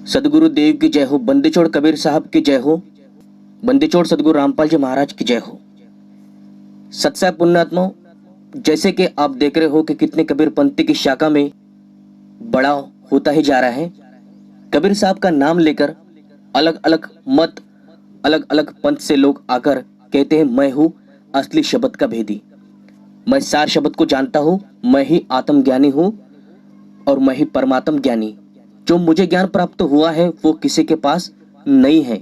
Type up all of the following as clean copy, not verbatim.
सदगुरु देव की जय हो, बंदीछोड़ कबीर साहब की जय हो, बंदीछोड़ सदगुरु रामपाल जी महाराज की जय हो। सत्साई पुण्यात्माओं, जैसे कि आप देख रहे हो कि कितने कबीर पंथी की शाखा में बड़ा होता ही जा रहा है। कबीर साहब का नाम लेकर अलग अलग मत, अलग अलग पंथ से लोग आकर कहते हैं मैं हूँ असली शब्द का भेदी, मैं सार शब्द को जानता हूँ, मैं ही आत्मज्ञानी हूँ और मैं ही परमात्म ज्ञानी। जो मुझे ज्ञान प्राप्त हुआ है वो किसी के पास नहीं है।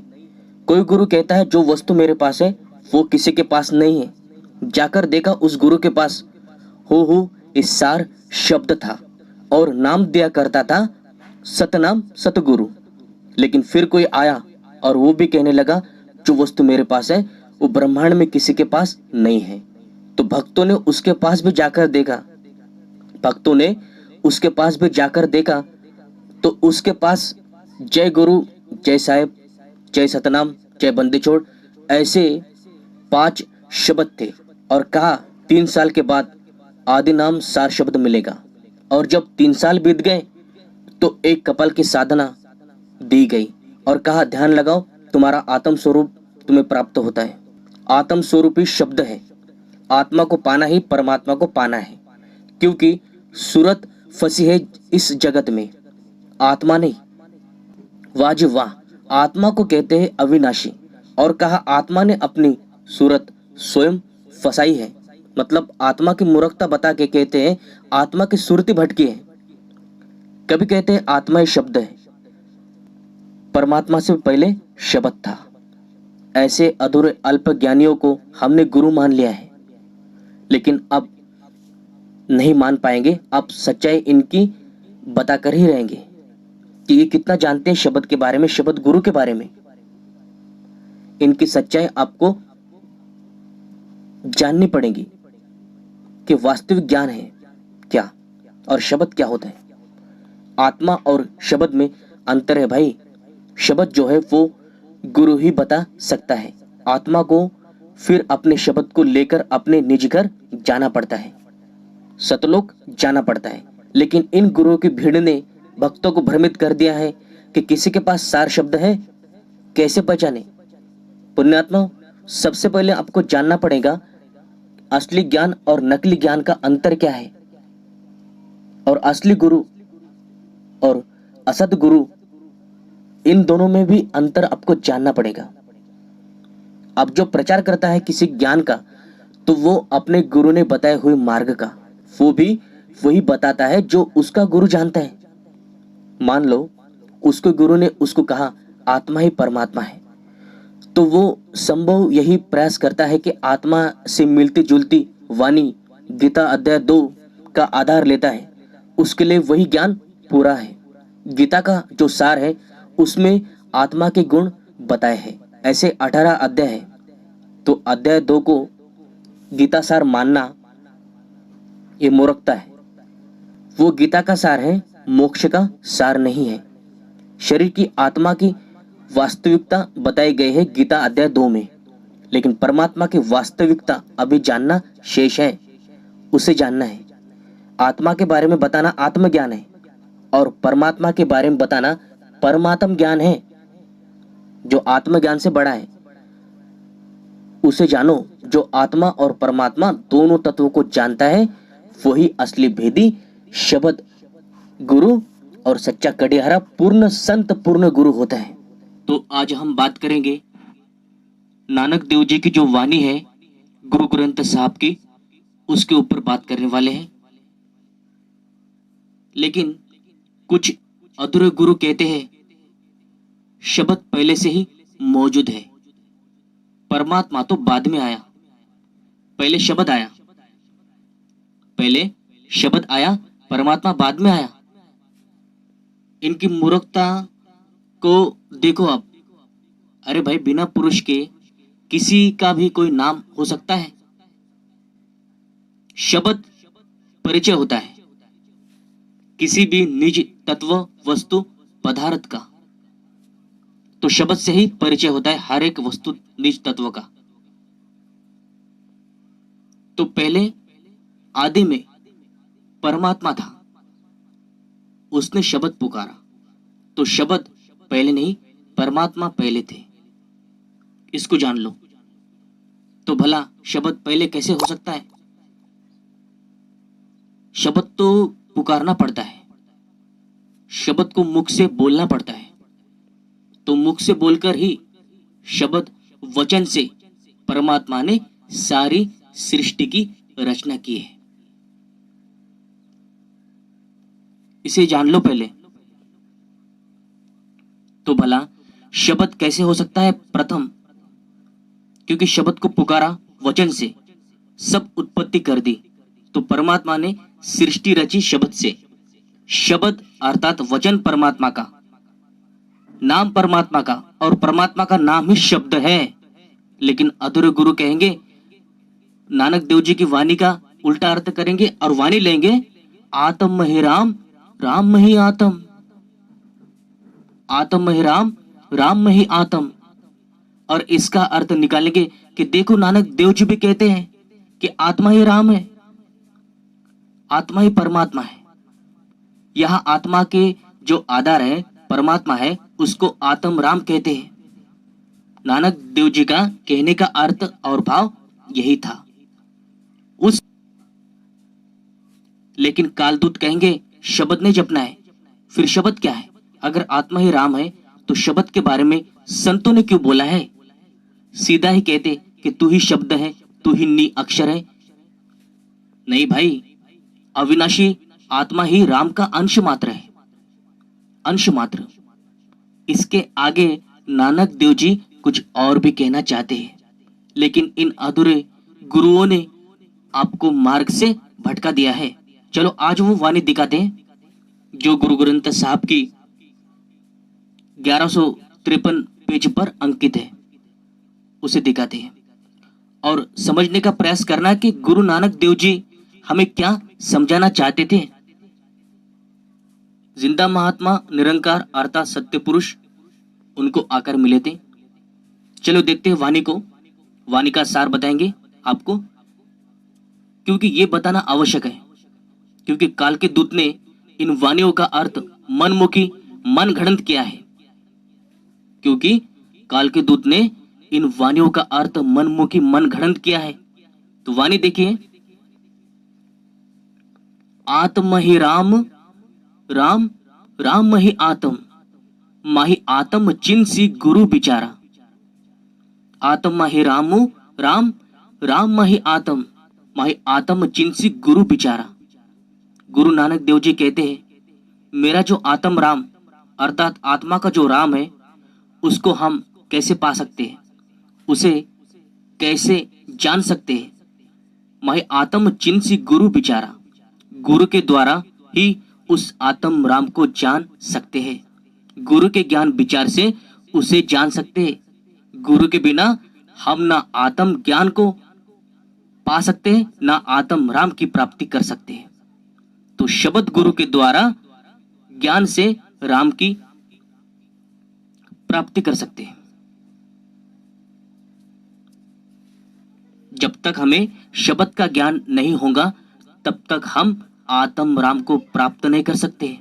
कोई गुरु कहता है जो वस्तु मेरे पास है वो किसी के पास नहीं है। जाकर देखा उस गुरु के पास हो इस सार शब्द था और नाम दिया करता था सतनाम सतगुरु। लेकिन फिर कोई आया और वो भी कहने लगा जो वस्तु मेरे पास है वो ब्रह्मांड में किसी के पास नहीं है। तो भक्तों ने उसके पास भी जाकर देखा, भक्तों ने उसके पास भी जाकर देखा तो उसके पास जय गुरु, जय साहेब, जय सतनाम, जय बंदीछोड़ ऐसे 5 शब्द थे और कहा 3 साल के बाद आदि नाम सार शब्द मिलेगा। और जब 3 साल बीत गए तो एक कपाल की साधना दी गई और कहा ध्यान लगाओ, तुम्हारा आत्म स्वरूप तुम्हें प्राप्त होता है। आत्म स्वरूप ही शब्द है, आत्मा को पाना ही परमात्मा को पाना है। क्योंकि सूरत फंसी है इस जगत में, आत्मा नहीं। वाह जी वाह, आत्मा को कहते हैं अविनाशी। और कहा आत्मा ने अपनी सूरत स्वयं फंसाई है, मतलब आत्मा की मूर्खता बता के कहते हैं आत्मा की सुरती भटकी है। कभी कहते हैं आत्मा ही शब्द है, परमात्मा से पहले शब्द था। ऐसे अधूरे अल्प ज्ञानियों को हमने गुरु मान लिया है, लेकिन अब नहीं मान पाएंगे। अब सच्चाई इनकी बताकर ही रहेंगे कि ये कितना जानते हैं शब्द के बारे में, शब्द गुरु के बारे में। इनकी सच्चाई आपको जाननी पड़ेगी कि वास्तविक ज्ञान है क्या और शब्द क्या होता है। आत्मा और शब्द में अंतर है भाई। शब्द जो है वो गुरु ही बता सकता है, आत्मा को फिर अपने शब्द को लेकर अपने निज घर जाना पड़ता है, सतलोक जाना पड़ता है। लेकिन इन गुरुओं की भीड़ ने भक्तों को भ्रमित कर दिया है कि किसी के पास सार शब्द है, कैसे पहचाने। पुण्यात्मा, सबसे पहले आपको जानना पड़ेगा असली ज्ञान और नकली ज्ञान का अंतर क्या है, और असली गुरु और असद गुरु, इन दोनों में भी अंतर आपको जानना पड़ेगा। अब जो प्रचार करता है किसी ज्ञान का तो वो अपने गुरु ने बताए हुए मार्ग का वो भी वही बताता है जो उसका गुरु जानता है। मान लो उसके गुरु ने उसको कहा आत्मा ही परमात्मा है, तो वो संभव यही प्रयास करता है कि आत्मा से मिलती जुलती वाणी गीता अध्याय 2 का आधार लेता है, उसके लिए वही ज्ञान पूरा है। गीता का जो सार है उसमें आत्मा के गुण बताए हैं। ऐसे 18 अध्याय है, तो अध्याय 2 को गीता सार मानना ये मूर्खता है। वो गीता का सार है, मोक्ष का सार नहीं है। शरीर की आत्मा की वास्तविकता बताई गई है गीता अध्याय 2 में, लेकिन परमात्मा की वास्तविकता अभी जानना शेष है, उसे जानना है। आत्मा के बारे में बताना आत्मज्ञान है और परमात्मा के बारे में बताना परमात्म ज्ञान है, जो आत्मज्ञान से बड़ा है। उसे जानो जो आत्मा और परमात्मा दोनों तत्वों को जानता है, वही असली भेदी शब्द गुरु और सच्चा कड़ियारा पूर्ण संत पूर्ण गुरु होता है। तो आज हम बात करेंगे नानक देव जी की जो वाणी है गुरु ग्रंथ साहब की, उसके ऊपर बात करने वाले हैं। लेकिन कुछ अधूरे गुरु कहते हैं शब्द पहले से ही मौजूद है, परमात्मा तो बाद में आया, पहले शब्द आया, पहले शब्द आया, परमात्मा बाद में आया। इनकी मूर्खता को देखो आप। अरे भाई, बिना पुरुष के किसी का भी कोई नाम हो सकता है? शब्द परिचय होता है किसी भी निज तत्व वस्तु पदार्थ का, तो शब्द से ही परिचय होता है हर एक वस्तु निज तत्व का। तो पहले आदि में परमात्मा था, उसने शब्द पुकारा तो शब्द पहले नहीं, परमात्मा पहले थे, इसको जान लो। तो भला शब्द पहले कैसे हो सकता है? शब्द तो पुकारना पड़ता है, शब्द को मुख से बोलना पड़ता है, तो मुख से बोलकर ही शब्द वचन से परमात्मा ने सारी सृष्टि की रचना की है। इसे जान लो पहले। तो भला शब्द कैसे हो सकता है? प्रथम, क्योंकि शब्द को पुकारा वचन से, सब उत्पत्ति कर दी, तो परमात्मा ने सृष्टि रची शब्द से। शब्द अर्थात वचन परमात्मा का, नाम परमात्मा का, और परमात्मा का नाम ही शब्द है। लेकिन अधूरे गुरु कहेंगे, नानक देव जी की वाणी का उल्टा अर्थ करेंगे और वाणी लेंगे, आत्म ही राम, राम ही आत्म, आत्म ही राम, राम ही आत्म। और इसका अर्थ निकालेंगे कि देखो नानक देव जी भी कहते हैं कि आत्मा ही राम है, आत्मा ही परमात्मा है। यह आत्मा के जो आधार है परमात्मा है, उसको आत्म राम कहते हैं। नानक देव जी का कहने का अर्थ और भाव यही था। उस लेकिन कालदूत कहेंगे शब्द ने जपना है। फिर शब्द क्या है? अगर आत्मा ही राम है तो शब्द के बारे में संतों ने क्यों बोला है? सीधा ही कहते कि तू ही शब्द है, तू ही नी अक्षर है। नहीं भाई, अविनाशी आत्मा ही राम का अंश मात्र है, अंश मात्र। इसके आगे नानक देव जी कुछ और भी कहना चाहते हैं, लेकिन इन अधूरे गुरुओं ने आपको मार्ग से भटका दिया है। चलो आज वो वाणी दिखाते हैं जो गुरु ग्रंथ साहब की 1153 पेज पर अंकित है, उसे दिखाते हैं और समझने का प्रयास करना कि गुरु नानक देव जी हमें क्या समझाना चाहते थे। जिंदा महात्मा निरंकार अर्थात सत्य पुरुष, उनको आकर मिले थे। चलो देखते हैं वाणी को, वाणी का सार बताएंगे आपको, क्योंकि ये बताना आवश्यक है। क्योंकि काल के दूत ने इन वाणियों का अर्थ मनमुखी मन घड़ंत किया है, क्योंकि काल के दूत ने इन वाणियों का अर्थ मनमुखी मन घड़ंत किया है। तो वाणी देखिए, आत्म ही राम, राम राम ही आत्म, माही आत्म चिन्सी गुरु बिचारा। आत्मा ही रामु, राम राम ही आत्म, माही आत्म चिन्सी गुरु बिचारा। गुरु नानक देव जी कहते हैं, मेरा जो आत्म राम अर्थात आत्मा का जो राम है, उसको हम कैसे पा सकते हैं, उसे कैसे जान सकते हैं? माही आत्म चिन्सी गुरु बिचारा, गुरु के द्वारा ही उस आत्म राम को जान सकते हैं। गुरु के ज्ञान विचार से उसे जान सकते हैं। गुरु के बिना हम ना आत्म ज्ञान को पा सकते हैं, ना आत्म राम की प्राप्ति कर सकते हैं। तो शब्द गुरु के द्वारा ज्ञान से राम की प्राप्ति कर सकते हैं। जब तक हमें शब्द का ज्ञान नहीं होगा तब तक हम आत्म राम को प्राप्त नहीं कर सकते।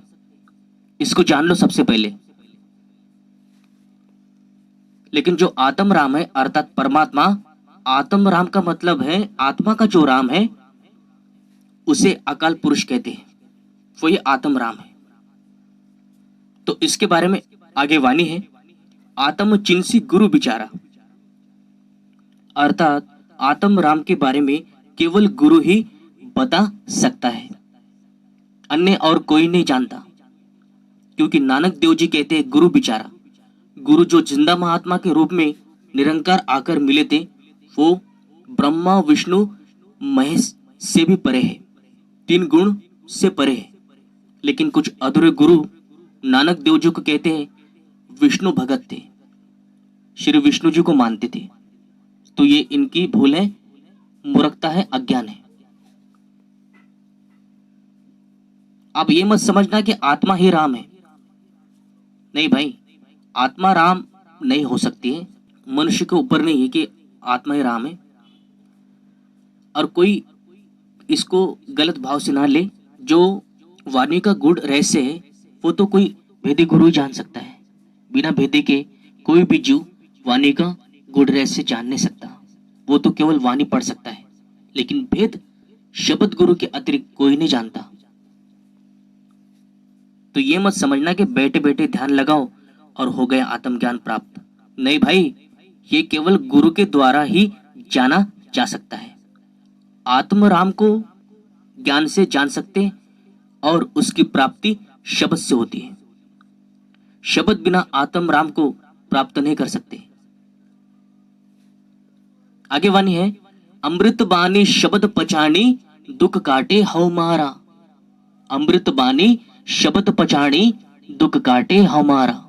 इसको जान लो सबसे पहले। लेकिन जो आत्म राम है अर्थात परमात्मा, आत्म राम का मतलब है आत्मा का जो राम है उसे अकाल पुरुष कहते हैं, वो ये आत्म राम है। तो इसके बारे में आगे वाणी है, आत्म चिन्सी गुरु बिचारा, अर्थात आत्म राम के बारे में केवल गुरु ही बता सकता है, अन्य और कोई नहीं जानता। क्योंकि नानक देव जी कहते हैं गुरु बिचारा। गुरु जो जिंदा महात्मा के रूप में निरंकार आकर मिले थे, वो ब्रह्मा विष्णु महेश से भी परे है, 3 गुण से परे है। लेकिन कुछ अधूरे गुरु नानक देव जी को कहते हैं विष्णु भगत थे, श्री विष्णु जी को मानते थे। तो ये इनकी भूल है, मूर्खता है, अज्ञान है। अब ये मत समझना कि आत्मा ही राम है। नहीं भाई, आत्मा राम नहीं हो सकती है, मनुष्य के ऊपर नहीं है कि आत्मा ही राम है। और कोई इसको गलत भाव से ना ले, जो वाणी का गुड़ रहस्य है वो तो कोई वेदी गुरु ही जान सकता है। बिना भेदे के कोई भी जीव वाणी का गूढ़ रहस्य जान नहीं सकता। वो तो केवल वाणी पढ़ सकता है, लेकिन भेद शब्द गुरु के अतिरिक्त कोई नहीं जानता। तो ये मत समझना कि बैठे बैठे ध्यान लगाओ और हो गया आत्मज्ञान प्राप्त। नहीं भाई, ये केवल गुरु के द्वारा ही जाना जा सकता है। आत्मराम को ज्ञान से जान सकते हैं और उसकी प्राप्ति शब्द से होती है। शब्द बिना आत्मराम को प्राप्त नहीं कर सकते। आगे वाणी है, अमृत बानी शब्द पचानी दुख काटे हव मारा। अमृत बानी शब्द पचानी दुख काटे हमारा।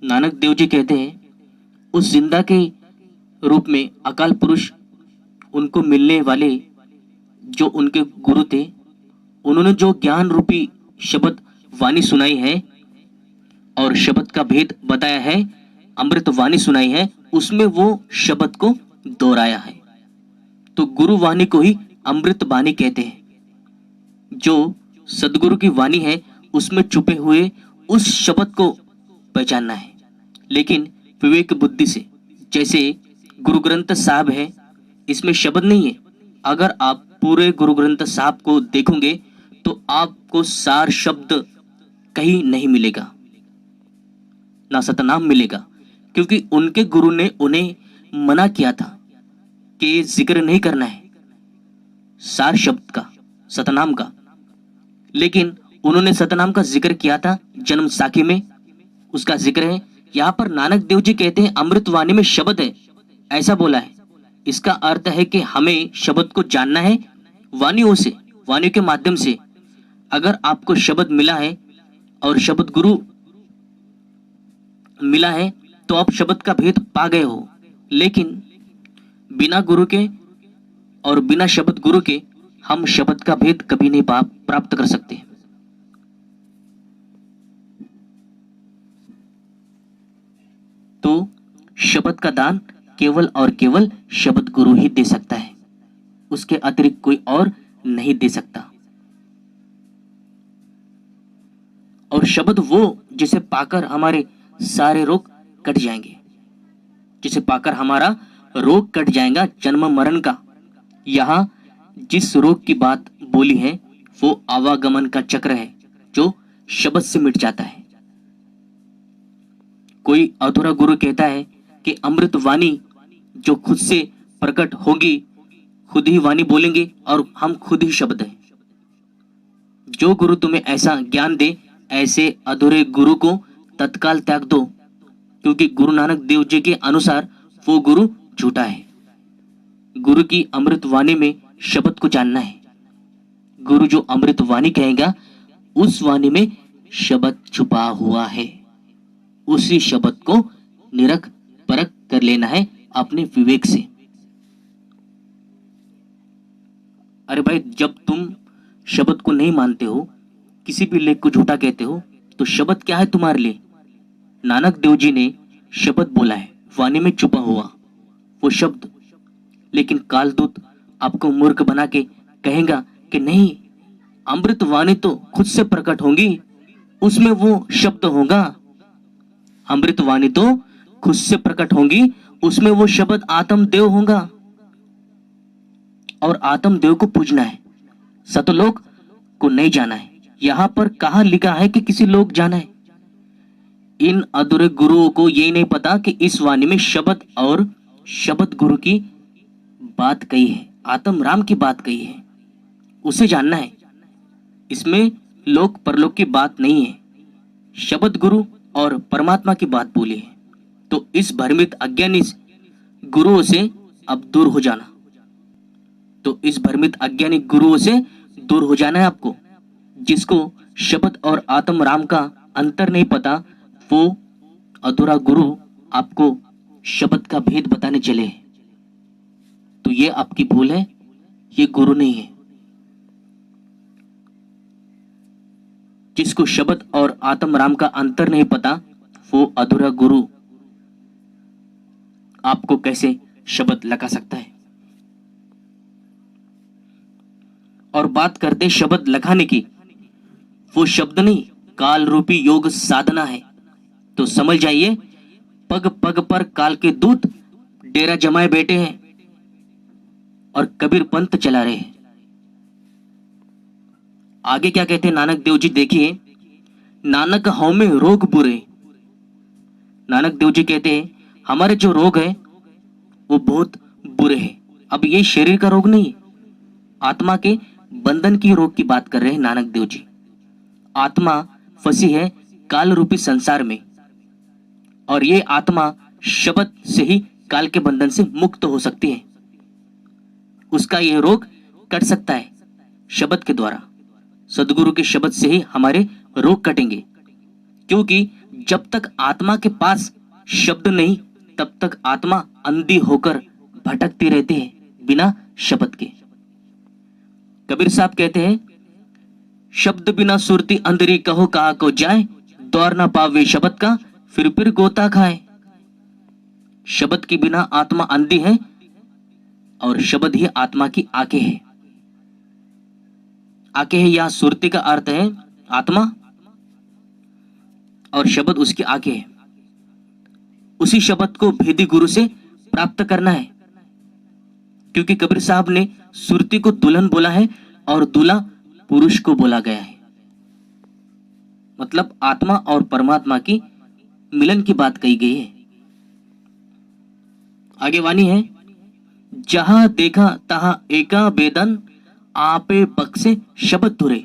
नानक देव जी कहते हैं, उस जिंदा के रूप में अकाल पुरुष उनको मिलने वाले जो उनके गुरु थे, उन्होंने जो ज्ञान रूपी शब्द वाणी सुनाई है और शब्द का भेद बताया है, अमृत वाणी सुनाई है, उसमें वो शब्द को दोहराया है। तो गुरु वाणी को ही अमृत वाणी कहते हैं। जो सदगुरु की वाणी है उसमें छुपे हुए उस शब्द को पहचानना है, लेकिन विवेक बुद्धि से। जैसे गुरु ग्रंथ साहब है, इसमें शब्द नहीं है। अगर आप पूरे गुरु ग्रंथ साहब को देखोगे तो आपको सार शब्द कहीं नहीं मिलेगा, ना सतनाम मिलेगा, क्योंकि उनके गुरु ने उन्हें मना किया था कि जिक्र नहीं करना है सार शब्द का, सतनाम का। लेकिन उन्होंने सतनाम का जिक्र किया था जन्म साखी में, उसका जिक्र है। यहाँ पर नानक देव जी कहते हैं अमृत वाणी में शब्द है, ऐसा बोला है। इसका अर्थ है कि हमें शब्द को जानना है वाणियों से, वाणी के माध्यम से। अगर आपको शब्द मिला है और शब्द गुरु मिला है तो आप शब्द का भेद पा गए हो। लेकिन बिना गुरु के और बिना शब्द गुरु के हम शब्द का भेद कभी नहीं प्राप्त कर सकते। तो शब्द का दान केवल और केवल शब्द गुरु ही दे सकता है, उसके अतिरिक्त कोई और नहीं दे सकता। और शब्द वो जिसे पाकर हमारे सारे रोग कट जाएंगे, जिसे पाकर हमारा रोग कट जाएगा जन्म मरण का। यहाँ जिस रोग की बात बोली है वो आवागमन का चक्र है जो शब्द से मिट जाता है। कोई अधूरा गुरु कहता है कि अमृत वाणी जो खुद से प्रकट होगी, खुद ही वाणी बोलेंगे और हम खुद ही शब्द हैं। जो गुरु तुम्हें ऐसा ज्ञान दे, ऐसे अधूरे गुरु को तत्काल त्याग दो, क्योंकि गुरु नानक देव जी के अनुसार वो गुरु झूठा है। गुरु की अमृत वाणी में शब्द को जानना है। गुरु जो अमृत वाणी कहेगा उस वाणी में शब्द छुपा हुआ है, उसी शब्द को निरख परख कर लेना है अपने विवेक से। अरे भाई, जब तुम शब्द को नहीं मानते हो, किसी भी लेख को झूठा कहते हो, तो शब्द क्या है तुम्हारे लिए? नानक देव जी ने शब्द बोला है, वाणी में छुपा हुआ वो शब्द। लेकिन कालदूत आपको मूर्ख बना के कहेगा कि नहीं, अमृत वाणी तो खुद से प्रकट होंगी, उसमें वो शब्द होगा। अमृत वाणी तो खुद से प्रकट होंगी, उसमें वो शब्द आत्मदेव होगा। और आत्मदेव को पूजना है, सतलोक को नहीं जाना है। यहाँ पर कहाँ लिखा है कि किसी लोक जाना है? इन अधूरे गुरुओं को यही नहीं पता कि इस वाणी में शब्द और शब्द गुरु की बात कही है, आत्म राम की बात कही है, उसे जानना है। इसमें लोक परलोक की बात नहीं है, शब्द गुरु और परमात्मा की बात बोली है। तो इस भ्रमित अज्ञानी गुरुओं से अब दूर हो जाना। तो इस भ्रमित अज्ञानी गुरुओं से दूर हो जाना है आपको। जिसको शब्द और आत्म राम का अंतर नहीं पता, वो अधूरा गुरु आपको शब्द का भेद बताने चले। तो ये आपकी भूल है, ये गुरु नहीं है। जिसको शब्द और आत्म राम का अंतर नहीं पता, वो अधूरा गुरु आपको कैसे शब्द लगा सकता है? और बात करते शब्द लगाने की, वो शब्द नहीं, काल रूपी योग साधना है। तो समझ जाइए पग पग पर काल के दूत डेरा जमाए बैठे हैं और कबीर पंथ चला रहे हैं। आगे क्या कहते हैं नानक देव जी, देखिए, नानक हौ में रोग बुरे। नानक देव जी कहते हैं हमारे जो रोग है वो बहुत बुरे हैं। अब ये शरीर का रोग नहीं, आत्मा के बंधन की रोग की बात कर रहे हैं नानक देव जी। आत्मा फंसी है काल रूपी संसार में और ये आत्मा शब्द से ही काल के बंधन से मुक्त हो सकती है। उसका यह रोग कट सकता है शब्द के द्वारा। सदगुरु के शब्द से ही हमारे रोग कटेंगे, क्योंकि जब तक आत्मा के पास शब्द नहीं तब तक आत्मा अंधी होकर भटकती रहती है बिना शब्द के। कबीर साहब कहते हैं शब्द बिना सुरती अंधेरी, कहो कहा को जाए, दौर ना पावे शब्द का फिर गोता खाए। शब्द के बिना आत्मा अंधी है और शब्द ही आत्मा की आंखें है। आंखें है यह सुरती का अर्थ है आत्मा और शब्द उसकी आंखें है। उसी शब्द को भेदी गुरु से प्राप्त करना है, क्योंकि कबीर साहब ने सुरती को दुल्हन बोला है और दूल्हा पुरुष को बोला गया है। मतलब आत्मा और परमात्मा की मिलन की बात कही गई है। आगे वाणी है जहां देखा तहां एका बेदन, आपे बक्से शब्द धुरे।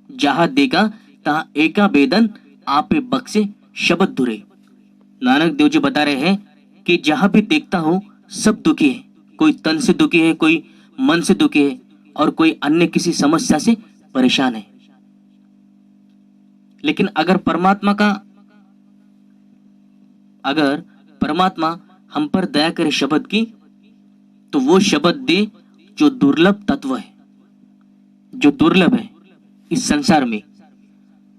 जहां देखा तहां एका बेदन, आपे बक्से शब्द धुरे। नानक देव जी बता रहे हैं कि जहां भी देखता हूं सब दुखी है। कोई तन से दुखी है, कोई मन से दुखी है और कोई अन्य किसी समस्या से परेशान है। लेकिन अगर परमात्मा हम पर दया करे शब्द की, तो वो शब्द दे जो दुर्लभ तत्व है, जो दुर्लभ है इस संसार में,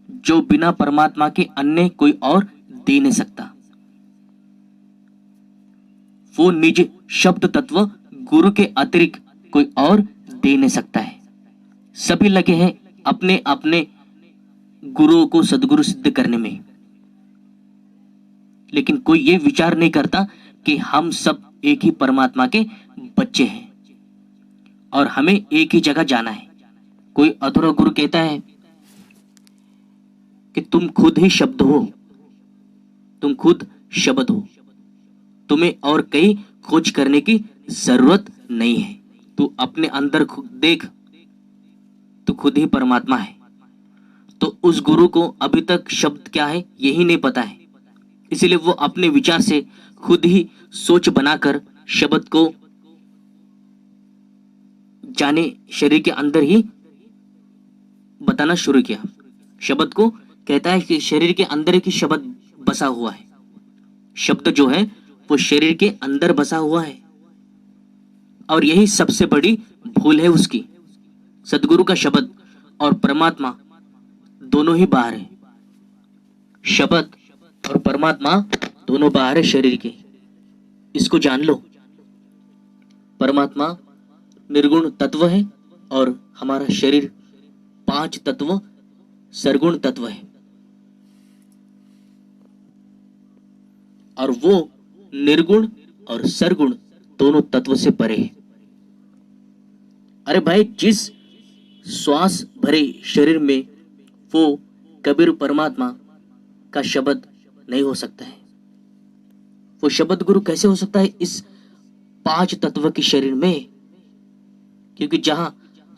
जो बिना परमात्मा के अन्य कोई और दे नहीं सकता। वो निज शब्द तत्व गुरु के अतिरिक्त कोई और दे नहीं सकता है। सभी लगे हैं अपने अपने गुरुओं को सदगुरु सिद्ध करने में, लेकिन कोई ये विचार नहीं करता कि हम सब एक ही परमात्मा के बच्चे हैं और हमें एक ही जगह जाना है। कोई अधूरा गुरु कहता है कि तुम खुद ही शब्द हो, तुम खुद शब्द हो, तुम्हें और कहीं खोज करने की जरूरत नहीं है। तू अपने अंदर देख, तू खुद ही परमात्मा है। तो उस गुरु को अभी तक शब्द क्या है यही नहीं पता है, इसीलिए वो अपने विचार से खुद ही सोच बनाकर शब्द को जाने शरीर के अंदर ही बताना शुरू किया। शब्द को कहता है कि शरीर के अंदर ही शब्द बसा हुआ है। शब्द जो है वो शरीर के अंदर बसा हुआ है और यही सबसे बड़ी भूल है उसकी। सदगुरु का शब्द और परमात्मा दोनों ही बाहर है। शब्द और परमात्मा दोनों बाहर है शरीर के, इसको जान लो। परमात्मा निर्गुण तत्व है और हमारा शरीर 5 तत्व सरगुण तत्व है और वो निर्गुण और सरगुण दोनों तत्व से परे है। अरे भाई, जिस श्वास भरे शरीर में वो कबीर परमात्मा का शब्द नहीं हो सकता है, वो शब्द गुरु कैसे हो सकता है इस 5 तत्व के शरीर में? क्योंकि जहां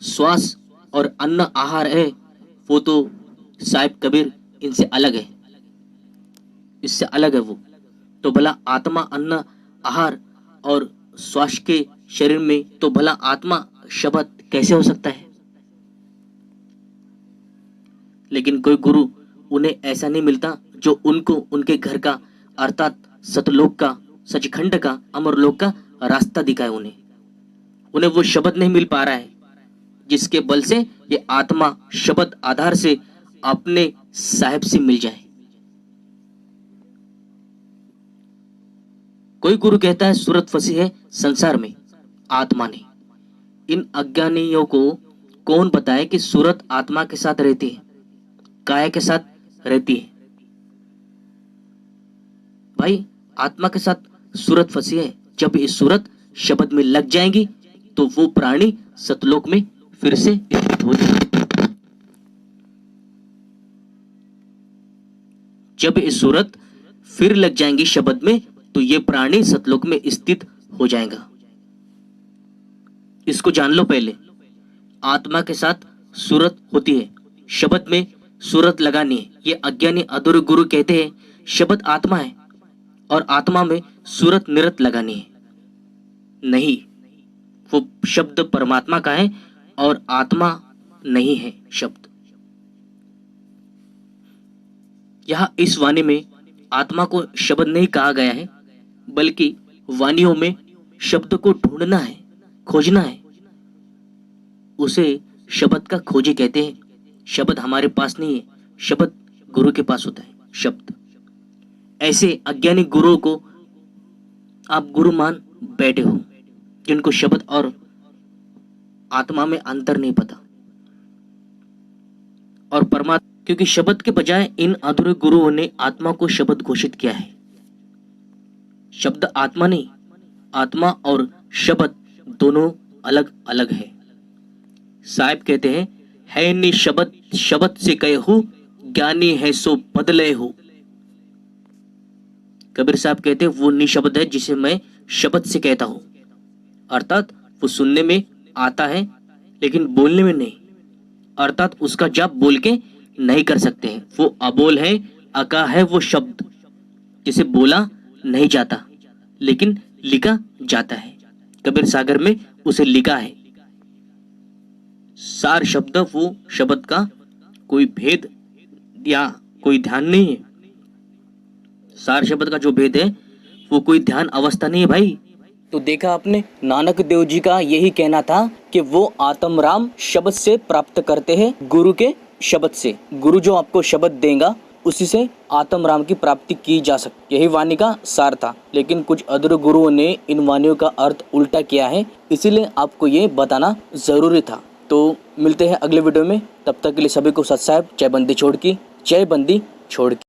श्वास और अन्न आहार है वो तो साहिब कबीर इनसे अलग है, इससे अलग है वो। तो भला आत्मा अन्न आहार और श्वास के शरीर में तो भला आत्मा शब्द कैसे हो सकता है? लेकिन कोई गुरु उन्हें ऐसा नहीं मिलता जो उनको उनके घर का अर्थात सतलोक का, सचखंड का, अमरलोक का रास्ता दिखाए। उन्हें वो शब्द नहीं मिल पा रहा है जिसके बल से ये आत्मा शब्द आधार से अपने साहिब से मिल जाए। कोई गुरु कहता है सूरत फंसी है संसार में आत्मा ने। इन अज्ञानियों को कौन बताए कि सूरत आत्मा के साथ रहती है, काया के साथ रहती है? भाई आत्मा के साथ सूरत फंसी है, जब ये सूरत शब्द में लग जाएंगी तो वो प्राणी सतलोक में फिर से स्थित हो जाएगा। जब ये सूरत फिर लग जाएंगी शब्द में तो ये प्राणी सतलोक में स्थित हो जाएगा। इसको जान लो पहले, आत्मा के साथ सूरत होती है, शब्द में सूरत लगानी है। ये अज्ञानी अधूरे गुरु कहते हैं शब्द आत्मा है और आत्मा में सूरत निरत लगानी है। नहीं, वो शब्द परमात्मा का है और आत्मा नहीं है शब्द। यहां इस वाणी में आत्मा को शब्द नहीं कहा गया है, बल्कि वाणियों में शब्द को ढूंढना है, खोजना है, उसे शब्द का खोजी कहते हैं। शब्द हमारे पास नहीं है, शब्द गुरु के पास होता है। शब्द ऐसे अज्ञानी गुरुओं को आप गुरु मान बैठे हो, जिनको शब्द और आत्मा में अंतर नहीं पता और परमात्मा, क्योंकि शब्द के बजाय इन अधूरे गुरुओं ने आत्मा को शब्द घोषित किया है। शब्द आत्मा नहीं, आत्मा और शब्द दोनों अलग अलग है। साहिब कहते हैं, है नि शब्द शब्द से कहे हूं, ज्ञानी है सो बदले हो। कबीर साहब कहते हैं वो निशब्द है जिसे मैं शब्द से कहता हूं, अर्थात वो सुनने में आता है लेकिन बोलने में नहीं, अर्थात उसका जाप बोल के नहीं कर सकते हैं। वो अबोल है, अका है वो शब्द जिसे बोला नहीं जाता लेकिन लिखा जाता है। कबीर सागर में उसे लिखा है। सार शब्द वो शब्द का कोई भेद या कोई ध्यान नहीं है। सार शब्द का जो भेद है वो कोई ध्यान अवस्था नहीं है भाई। तो देखा आपने, नानक देव जी का यही कहना था कि वो आत्म राम शब्द से प्राप्त करते हैं, गुरु के शब्द से। गुरु जो आपको शब्द देगा उसी से आत्म राम की प्राप्ति की जा सकती, यही वाणी का सार था। लेकिन कुछ अधूरे गुरुओं ने इन वाणियों का अर्थ उल्टा किया है, इसीलिए आपको ये बताना जरूरी था। तो मिलते हैं अगले वीडियो में, तब तक के लिए सभी को सत साहिब, जय बंदी छोड़ की, जय बंदी छोड़ की।